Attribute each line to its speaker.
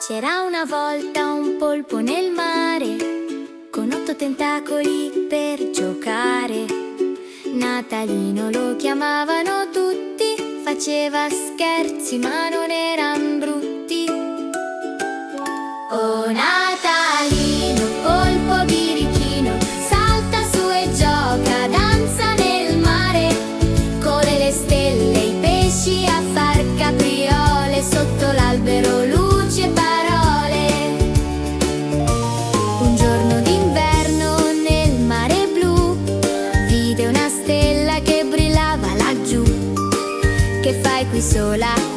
Speaker 1: C'era una volta un polpo nel mare, con 8 tentacoli per giocare. Natalino lo chiamavano tutti, faceva scherzi ma non eran brutti. Oh Natalino, polpo birichino, salta su e gioca, danza nel mare, corre le stelle, i pesci a far capriole, sotto l'albero luci e parole. Un giorno d'inverno nel mare blu vide una stella che brillava laggiù. Che fai qui sola?